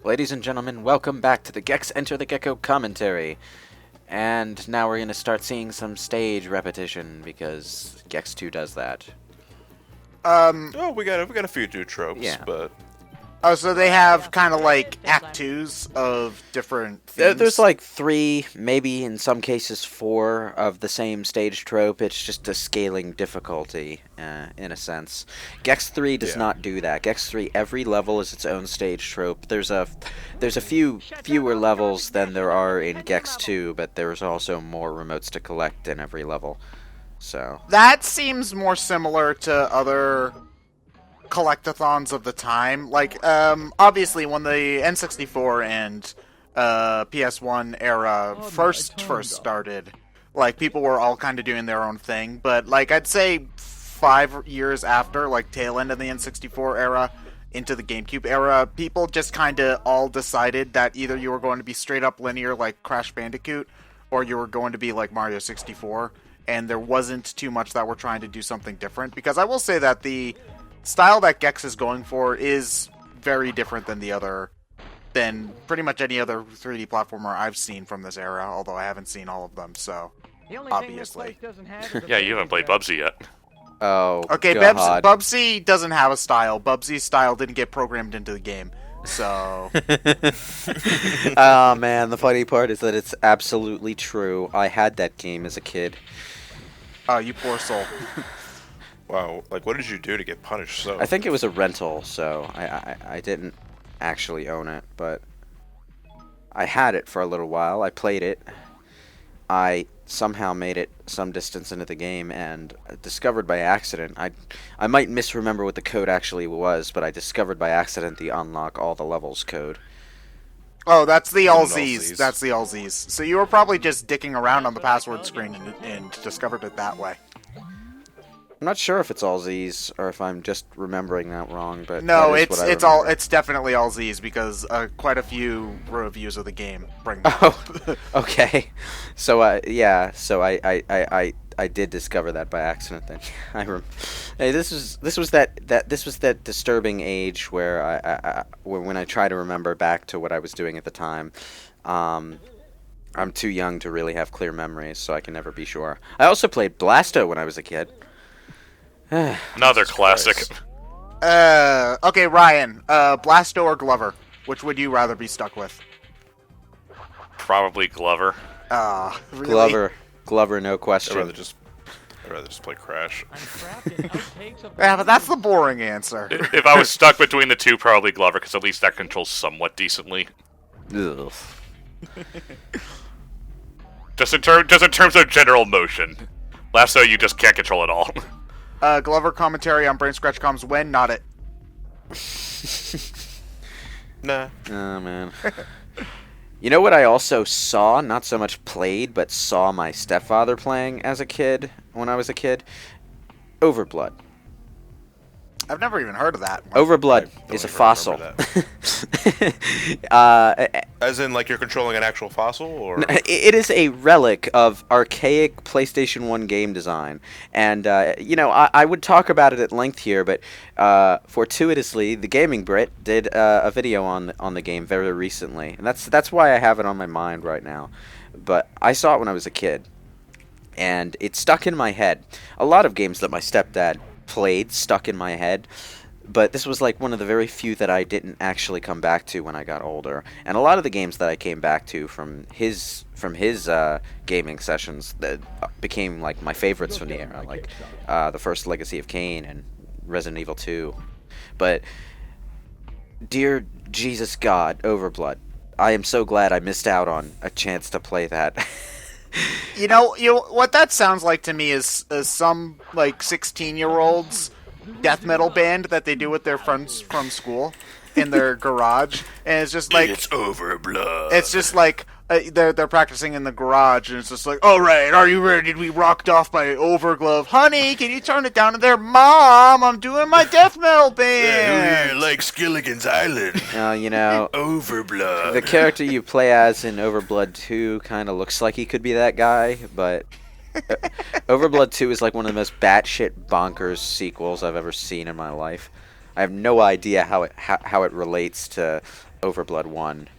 Ladies and gentlemen, welcome back to the Gex Enter the Gecko commentary. And now we're going to start seeing some stage repetition, because Gex 2 does that. Oh, we got a few new tropes, Yeah. but Oh, so they have kind of like Act 2s of different themes? There's like 3, maybe in some cases 4 of the same stage trope. It's just a scaling difficulty, in a sense. Gex 3 does not do that. Gex 3, every level is its own stage trope. There's a fewer levels than there are in Gex 2, but there's also more remotes to collect in every level. So That seems more similar to other collectathons of the time. Like, obviously, when the N64 and PS1 era first started, like, people were all kind of doing their own thing. But, like, I'd say 5 years after, like, tail end of the N64 era into the GameCube era, people just kind of all decided that either you were going to be straight up linear like Crash Bandicoot, or you were going to be like Mario 64, and there wasn't too much that we're trying to do something different. Because I will say that the style that Gex is going for is very different than pretty much any other 3D platformer I've seen from this era, although I haven't seen all of them, so obviously. yeah, you haven't played Bubsy yet. Oh, Okay, God. Bubsy doesn't have a style. Bubsy's style didn't get programmed into the game, so... Oh man, the funny part is that it's absolutely true. I had that game as a kid. Oh, you poor soul. Wow, like what did you do to get punished so? I think it was a rental, so I didn't actually own it, but I had it for a little while. I played it. I somehow made it some distance into the game and discovered by accident. I might misremember what the code actually was, but I discovered by accident the unlock all the levels code. Oh, that's the all Z's. Z's. That's the all Z's. So you were probably just dicking around on the password screen and discovered it that way. I'm not sure if it's all Z's or if I'm just remembering that wrong, but No, that is what I it's all remember. it's definitely all Z's because quite a few reviews of the game bring that up. Oh, okay. So yeah, so I did discover that by accident. Then hey, this was that disturbing age where when I try to remember back to what I was doing at the time. I'm too young to really have clear memories, so I can never be sure. I also played Blasto when I was a kid. Another classic. Okay, Ryan, Blasto or Glover? Which would you rather be stuck with? Probably Glover. Really? Glover, no I'd question. rather just play Crash. Yeah, but that's the boring answer. If I was stuck between the two, probably Glover, because at least that controls somewhat decently. Ugh. Just in terms of general motion. Lasso, you just can't control at all. Glover commentary on BrainScratch comes when, not it. Nah. Oh man. You know what I also saw, not so much played, but saw my stepfather playing as a kid when I was a kid? Overblood. I've never even heard of that. Overblood don't is a even fossil. As in, like, you're controlling an actual fossil, or? It is a relic of archaic PlayStation 1 game design. And, I would talk about it at length here, but fortuitously, the Gaming Brit did a video on the game very recently. And that's why I have it on my mind right now. But I saw it when I was a kid, and it stuck in my head. A lot of games that my stepdad played stuck in my head, but this was like one of the very few that I didn't actually come back to when I got older. And a lot of the games that I came back to from his gaming sessions that became like my favorites from the era, like the first Legacy of Kain and Resident Evil 2. But dear Jesus God, Overblood, I am so glad I missed out on a chance to play that. You know what that sounds like to me is some like 16-year-olds death metal band that they do with their friends from school in their garage, and it's just like It's Overblood. it's just like they're practicing in the garage, and it's just like, all right, are you ready to be rocked off by Overglove? Honey, can you turn it down? And there, Mom, I'm doing my death metal band. like Skilligan's Island. Overblood. The character you play as in Overblood 2 kind of looks like he could be that guy, but Overblood 2 is like one of the most batshit bonkers sequels I've ever seen in my life. I have no idea how it relates to Overblood 1.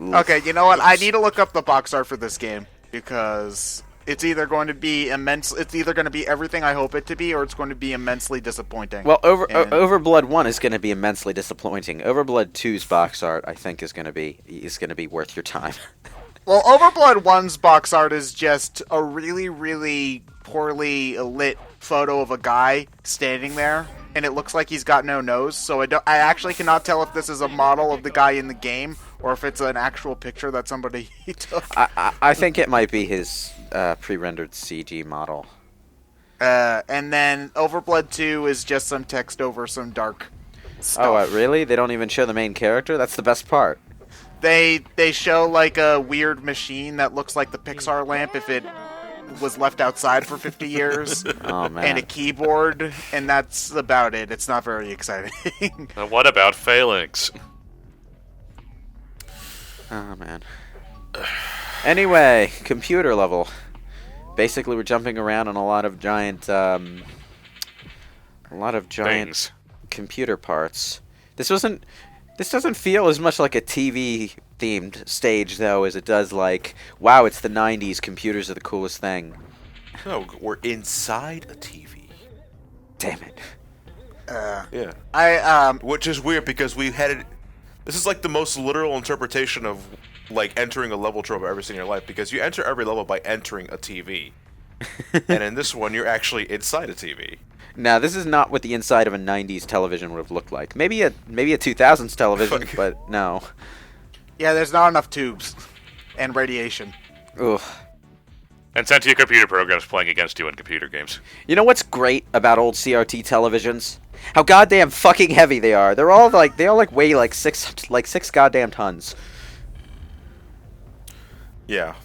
Oof. Okay, you know what? I need to look up the box art for this game because it's either going to be It's either going to be everything I hope it to be, or it's going to be immensely disappointing. Well, Overblood 1 is going to be immensely disappointing. Overblood 2's box art, I think, is going to be worth your time. Well, Overblood 1's box art is just a really, really poorly lit photo of a guy standing there, and it looks like he's got no nose. So I actually cannot tell if this is a model of the guy in the game or if it's an actual picture that somebody took. I think it might be his pre-rendered CG model. And then Overblood 2 is just some text over some dark stuff. Oh, really? They don't even show the main character? That's the best part. They show like a weird machine that looks like the Pixar lamp if it was left outside for 50 years. Oh, man. And a keyboard, and that's about it. It's not very exciting. And what about Phalanx? Oh, man. Anyway, computer level. Basically, we're jumping around on a lot of giant Things. computer parts. This doesn't feel as much like a TV-themed stage, though, as it does like, wow, it's the 90s, computers are the coolest thing. No, we're inside a TV. Damn it. Yeah. Which is weird because we had it. This is like the most literal interpretation of like entering a level trope I've ever seen in your life, because you enter every level by entering a TV. And in this one, you're actually inside a TV. Now, this is not what the inside of a 90s television would have looked like. Maybe a 2000s television, but no. Yeah, there's not enough tubes and radiation. Ugh. And sentient computer programs playing against you in computer games. You know what's great about old CRT televisions? How goddamn fucking heavy they are. They all weigh like six goddamn tons. Yeah,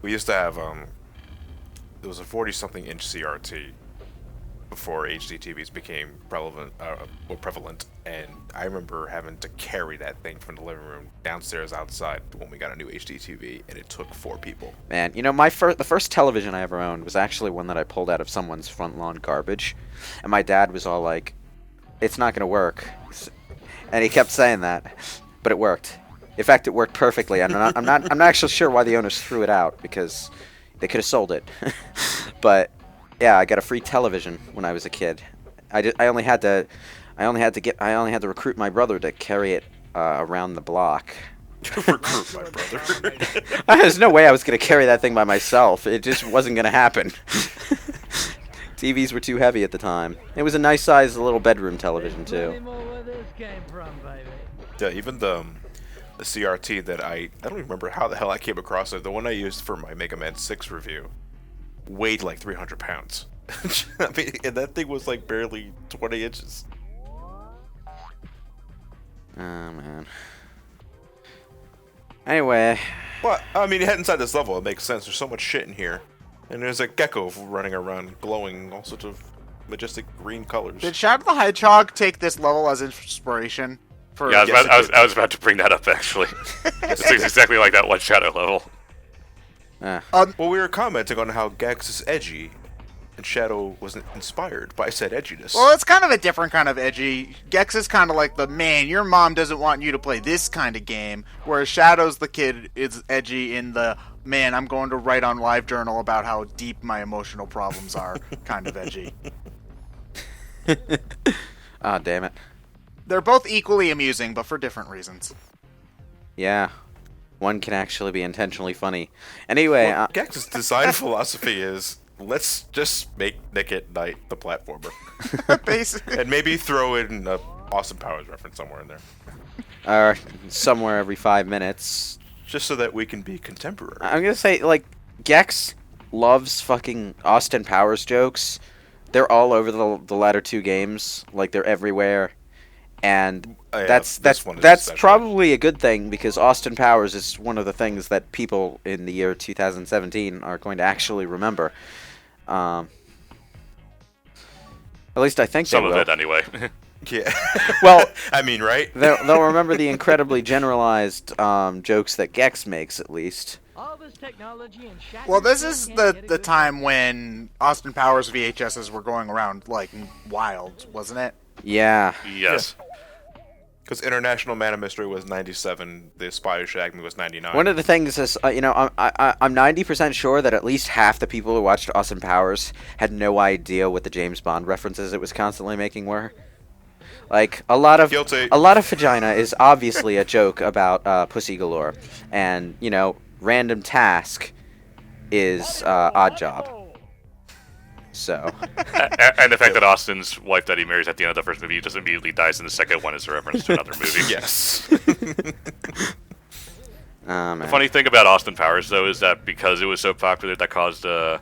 we used to have it was a 40-something inch CRT before HD TVs became prevalent, and I remember having to carry that thing from the living room downstairs outside when we got a new HD TV, and it took 4 people. Man, you know, the first television I ever owned was actually one that I pulled out of someone's front lawn garbage, and my dad was all like, "It's not gonna work," and he kept saying that, but it worked. In fact, it worked perfectly. I'm not actually sure why the owners threw it out, because they could have sold it. But yeah, I got a free television when I was a kid. I only had to recruit my brother to carry it around the block. Recruit my brother. There's no way I was gonna carry that thing by myself. It just wasn't gonna happen. TVs were too heavy at the time. It was a nice size little bedroom television too. Yeah, even the CRT that I don't remember how the hell I came across it. The one I used for my Mega Man 6 review weighed like 300 pounds. I mean, and that thing was like barely 20 inches. Oh, man. Anyway. Well, I mean, head inside this level, it makes sense. There's so much shit in here. And there's a gecko running around glowing all sorts of majestic green colors. Did Shadow the Hedgehog take this level as inspiration? Yeah, I was about to bring that up, actually. It's exactly like that one Shadow level. Well, we were commenting on how Gex is edgy, and Shadow wasn't inspired by said edginess. Well, it's kind of a different kind of edgy. Gex is kind of like the, man, your mom doesn't want you to play this kind of game, whereas Shadow's the kid is edgy in the, man, I'm going to write on LiveJournal about how deep my emotional problems are kind of edgy. Ah, damn it. They're both equally amusing, but for different reasons. Yeah. One can actually be intentionally funny. Anyway, well, Gex's design philosophy is, let's just make Nick at Night the platformer. Basically. And maybe throw in a Austin Powers reference somewhere in there. Somewhere every 5 minutes. Just so that we can be contemporary. I'm gonna say, like, Gex loves fucking Austin Powers jokes. They're all over the latter 2 games. Like, they're everywhere. And that's probably a good thing, because Austin Powers is one of the things that people in the year 2017 are going to actually remember. At least I think some they will. Of it, anyway. Yeah. Well, I mean, right? They'll remember the incredibly generalized jokes that Gex makes, at least. Well, this is the time when Austin Powers VHSs were going around like wild, wasn't it? Yeah. Yes. Because International Man of Mystery was 97, The Spy Who Shagged Me was 99. One of the things is, I'm 90% sure that at least half the people who watched Austin Powers had no idea what the James Bond references it was constantly making were. Like, a lot of vagina is obviously a joke about Pussy Galore. And, Random Task is Odd Job. So. And the fact that Austin's wife that he marries at the end of the first movie just immediately dies in the second one is a reference to another movie. Yes. The funny thing about Austin Powers, though, is that because it was so popular, that caused the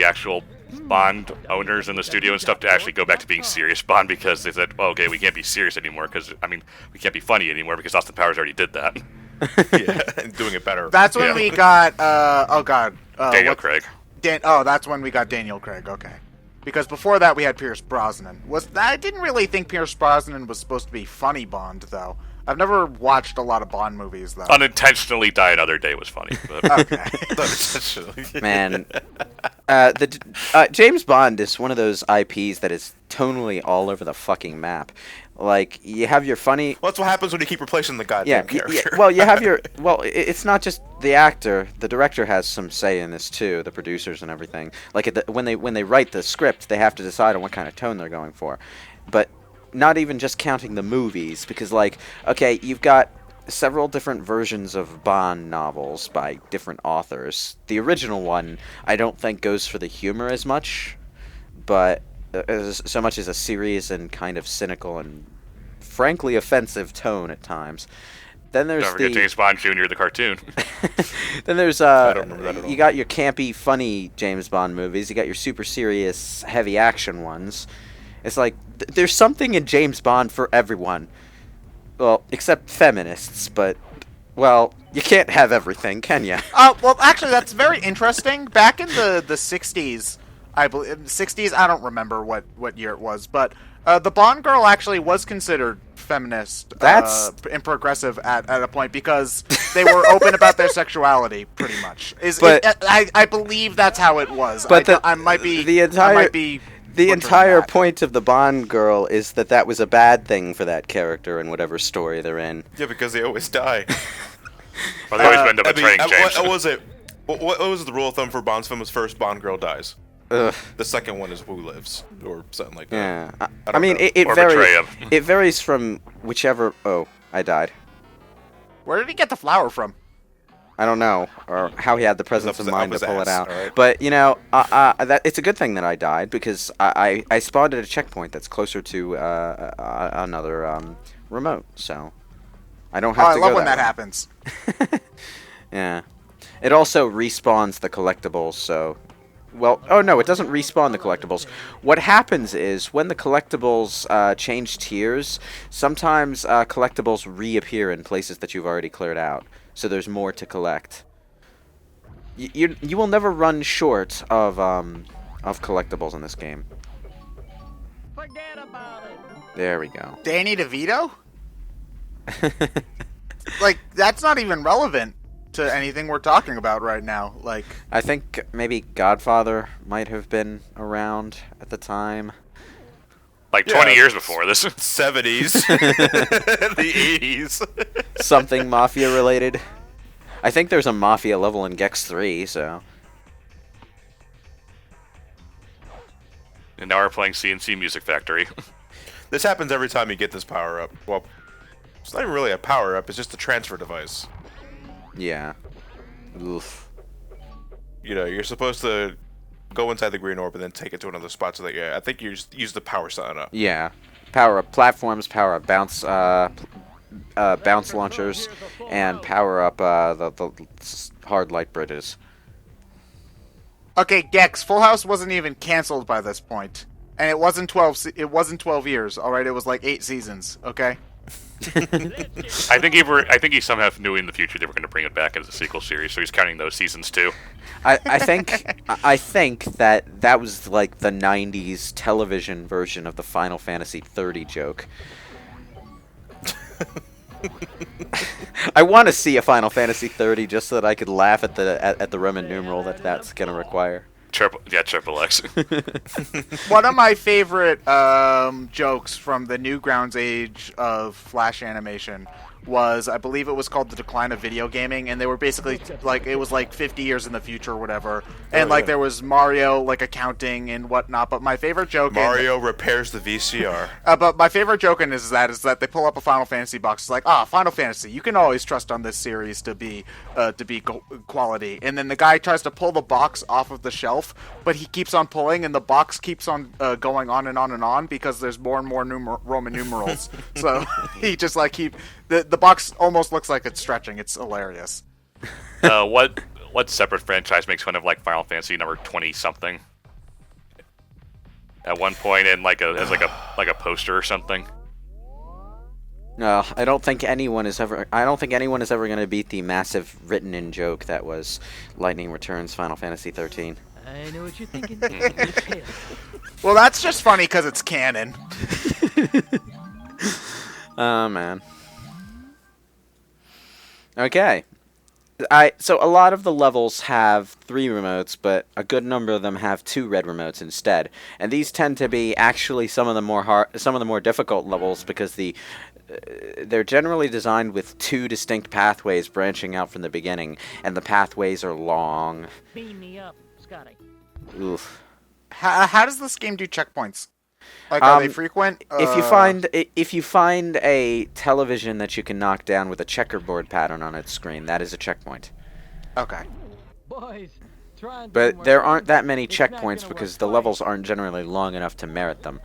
actual Bond owners in the studio and stuff to actually go back to being serious Bond, because they said, well, okay, we can't be serious anymore, because, we can't be funny anymore, because Austin Powers already did that. Yeah, and doing it better. That's when we got, Daniel Craig. That's when we got Daniel Craig, okay. Because before that we had Pierce Brosnan. I didn't really think Pierce Brosnan was supposed to be funny Bond, though. I've never watched a lot of Bond movies, though. Unintentionally Die Another Day was funny. But. Okay. Man. James Bond is one of those IPs that is tonally all over the fucking map. Like, you have your funny... Well, that's what happens when you keep replacing the goddamn character. Well, you have your... Well, it's not just the actor. The director has some say in this, too. The producers and everything. Like, when they write the script, they have to decide on what kind of tone they're going for. But not even just counting the movies, because, like, okay, you've got several different versions of Bond novels by different authors. The original one, I don't think goes for the humor as much, but... so much as a serious and kind of cynical and frankly offensive tone at times. Then there's Don't forget James Bond Jr., the cartoon. Then there's I don't remember that at all. you got your campy, funny James Bond movies. You got your super serious, heavy action ones. It's like there's something in James Bond for everyone. Well, except feminists, but well, you can't have everything, can you? Well, actually, that's very interesting. Back in the 60s, I believe 60s. I don't remember what year it was, but the Bond girl actually was considered feminist and progressive at a point, because they were open about their sexuality, pretty much. I believe that's how it was. But the entire point of the Bond girl is that was a bad thing for that character in whatever story they're in. Yeah, because they always die. Well, they always end up betraying James. What was it? What was the rule of thumb for Bond's films? First Bond girl dies. Ugh. The second one is Who Lives, or something like that. Yeah, I mean, it Or varies. betray him. It varies from whichever. Oh, I died. Where did he get the flower from? I don't know, or how he had the presence of mind to pull it out. Right. But it's a good thing that I died, because I spawned at a checkpoint that's closer to another remote, so I don't have to go. I love when that way. happens. Yeah, it also respawns the collectibles, so. Well, oh no, it doesn't respawn the collectibles. What happens is, when the collectibles change tiers, sometimes collectibles reappear in places that you've already cleared out, so there's more to collect. You will never run short of collectibles in this game. Forget about it. There we go. Danny DeVito? Like, that's not even relevant to anything we're talking about right now. Like, I think maybe Godfather might have been around at the time. Like 20 years before this. 70s. The 80s. Something Mafia related. I think there's a Mafia level in Gex 3, so... And now we're playing CNC Music Factory. This happens every time you get this power-up. Well, it's not even really a power-up, it's just a transfer device. Yeah. Oof. You know, you're supposed to go inside the green orb and then take it to another spot, so that, I think you just use the power sign up. Yeah. Power up platforms, power up bounce launchers, and power up the hard light bridges. okay, Gex, Full House wasn't even canceled by this point, and it wasn't 12 years. All right, it was like 8 seasons. Okay. I think he somehow knew in the future they were going to bring it back as a sequel series, so he's counting those seasons too. I think that was like the 90s television version of the Final Fantasy 30 joke. I want to see a Final Fantasy 30 just so that I could laugh at the Roman numeral that's going to require. Triple X. One of my favorite jokes from the Newgrounds age of Flash animation was, I believe it was called The Decline of Video Gaming, and they were basically, like, it was like 50 years in the future or whatever, and like there was Mario, like, accounting and whatnot, but my favorite joke Mario repairs the VCR. But my favorite joke in is that they pull up a Final Fantasy box. It's like, Final Fantasy, you can always trust on this series to be quality. And then the guy tries to pull the box off of the shelf, but he keeps on pulling, and the box keeps on going on and on and on because there's more and more Roman numerals. So he just like the box almost looks like it's stretching. It's hilarious. What separate franchise makes fun of like Final Fantasy number 20 something? At one point, and as a poster or something. No, I don't think anyone is ever going to beat the massive written-in joke that was Lightning Returns Final Fantasy 13. I know what you're thinking. Well, that's just funny because it's canon. Oh man. Okay. So a lot of the levels have 3 remotes, but a good number of them have 2 red remotes instead. And these tend to be actually some of the more difficult levels because they're generally designed with 2 distinct pathways branching out from the beginning, and the pathways are long. Beam me up, Scotty. Oof. How does this game do checkpoints? Like, are they frequent? If you find a television that you can knock down with a checkerboard pattern on its screen, that is a checkpoint. Okay. Boys, try and But do there more. aren't that many It's not checkpoints gonna because work the fine. levels aren't generally long enough to merit them.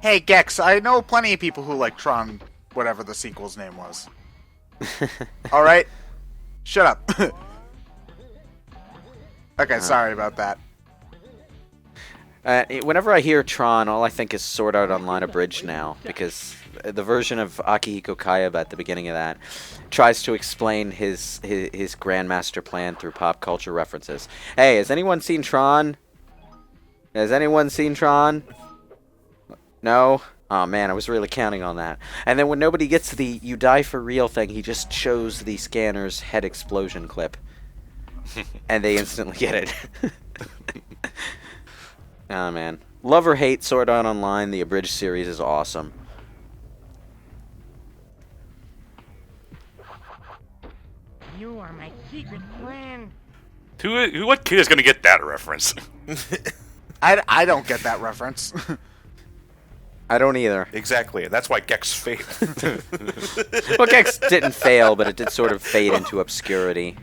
Hey, Gex, I know plenty of people who like Tron, whatever the sequel's name was. All right? Shut up. Okay, sorry about that. Whenever I hear Tron, all I think is Sword Art Online Abridged now, because the version of Akihiko Kayaba at the beginning of that tries to explain his Grandmaster plan through pop culture references. Hey, has anyone seen Tron? Has anyone seen Tron? No? Oh man, I was really counting on that. And then when nobody gets to the "you die for real" thing, he just shows the scanner's head explosion clip. And they instantly get it. Oh man. Love or hate Sword Art Online, the abridged series is awesome. You are my secret friend. What kid is gonna get that reference? I don't get that reference. I don't either. Exactly, and that's why Gex failed. Well, Gex didn't fail, but it did sort of fade into obscurity.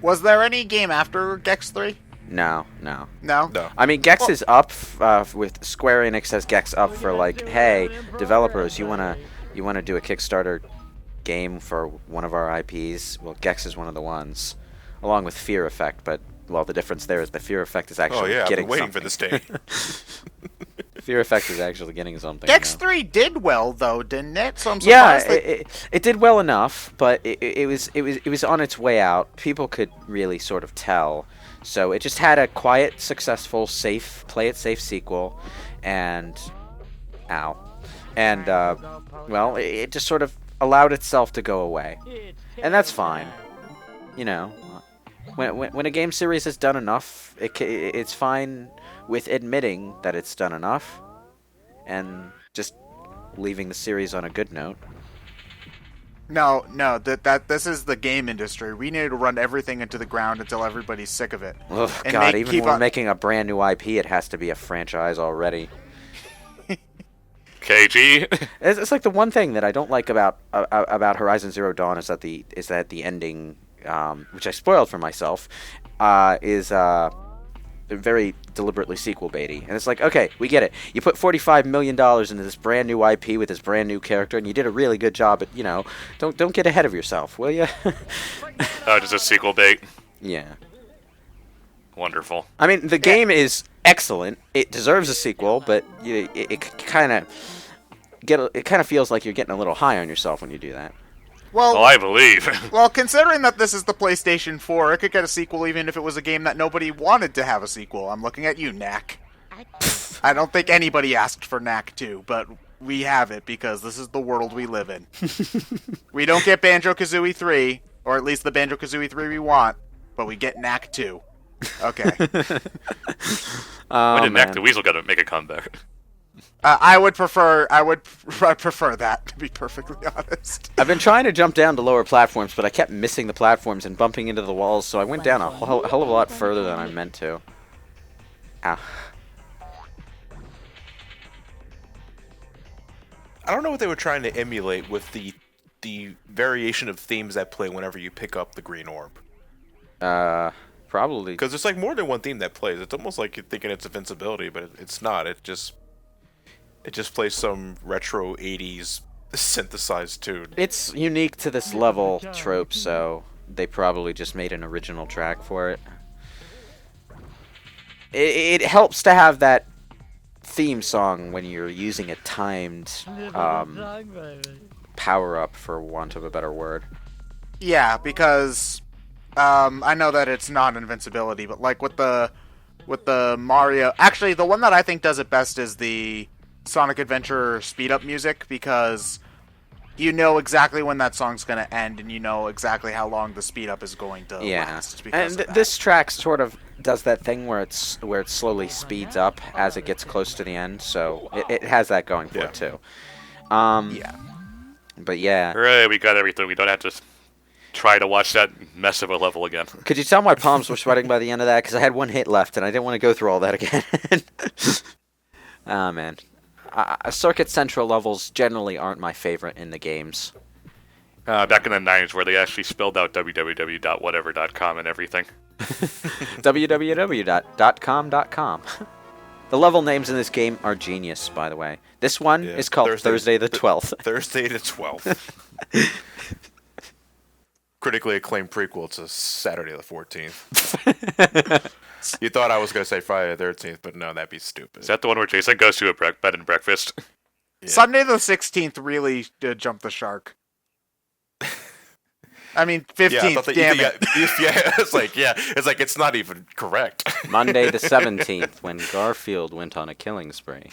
Was there any game after Gex 3? No. No? No. I mean, Gex is up with Square Enix has Gex up for like, hey, developers, you wanna do a Kickstarter game for one of our IPs? Well, Gex is one of the ones, along with Fear Effect. But well, the difference there is that Fear Effect is actually Oh yeah, I've getting been waiting something. for this day. Fear Effect is actually getting something. Gex now. 3 did well, though, didn't it? So I'm Yeah, surprised that... it did well enough, but it was on its way out. People could really sort of tell. So it just had a quiet, successful, play it safe sequel, and well, it just sort of allowed itself to go away, and that's fine. You know, when a game series has done enough, it's fine with admitting that it's done enough, and just leaving the series on a good note. No, that this is the game industry. We need to run everything into the ground until everybody's sick of it. Oh And God! make- Even keep when we're on- making a brand new IP, it has to be a franchise already. KG. It's like the one thing that I don't like about Horizon Zero Dawn is that the ending, which I spoiled for myself, is very deliberately sequel baity. And it's like, okay, we get it. You put $45 million into this brand new IP with this brand new character, and you did a really good job. But don't get ahead of yourself, will you? Oh, just a sequel bait. Yeah. Wonderful. I mean, the game is excellent. It deserves a sequel, but it kind of feels like you're getting a little high on yourself when you do that. Well, Well, I believe. well, considering that this is the PlayStation 4, it could get a sequel even if it was a game that nobody wanted to have a sequel. I'm looking at you, Knack. I don't think anybody asked for Knack 2, but we have it because this is the world we live in. We don't get Banjo-Kazooie 3, or at least the Banjo-Kazooie 3 we want, but we get Knack 2. Okay. Oh, When did Mac man. the Weasel gonna make a comeback? I would prefer that, to be perfectly honest. I've been trying to jump down to lower platforms, but I kept missing the platforms and bumping into the walls, so I went down a hell of a lot further than I meant to. Ow. I don't know what they were trying to emulate with the variation of themes that play whenever you pick up the green orb. Probably. Because there's like more than one theme that plays. It's almost like you're thinking it's invincibility, but it's not. It just plays some retro 80s synthesized tune. It's unique to this level trope, so they probably just made an original track for it. It helps to have that theme song when you're using a timed power-up, for want of a better word. Yeah, because I know that it's not invincibility, but like with the Mario, actually the one that I think does it best is the Sonic Adventure speed up music, because you know exactly when that song's going to end, and you know exactly how long the speed up is going to last. And this track sort of does that thing where it slowly speeds up as it gets close to the end, so it has that going for it too. Yeah. But yeah. Hooray, we got everything. We don't have to try to watch that mess of a level again. Could you tell my palms were sweating by the end of that? Because I had one hit left, and I didn't want to go through all that again. Ah, man. Circuit Central levels generally aren't my favorite in the games. Back in the 90s where they actually spelled out www.whatever.com and everything. www.com.com. The level names in this game are genius, by the way. This one is called Thursday the 12th. Thursday the 12th. Critically acclaimed prequel to Saturday the 14th. You thought I was going to say Friday the 13th, but no, that'd be stupid. Is that the one where Jason goes to a bed and breakfast? Yeah. Sunday the 16th really did jump the shark. I mean, 15th, damn it. It's not even correct. Monday the 17th, when Garfield went on a killing spree.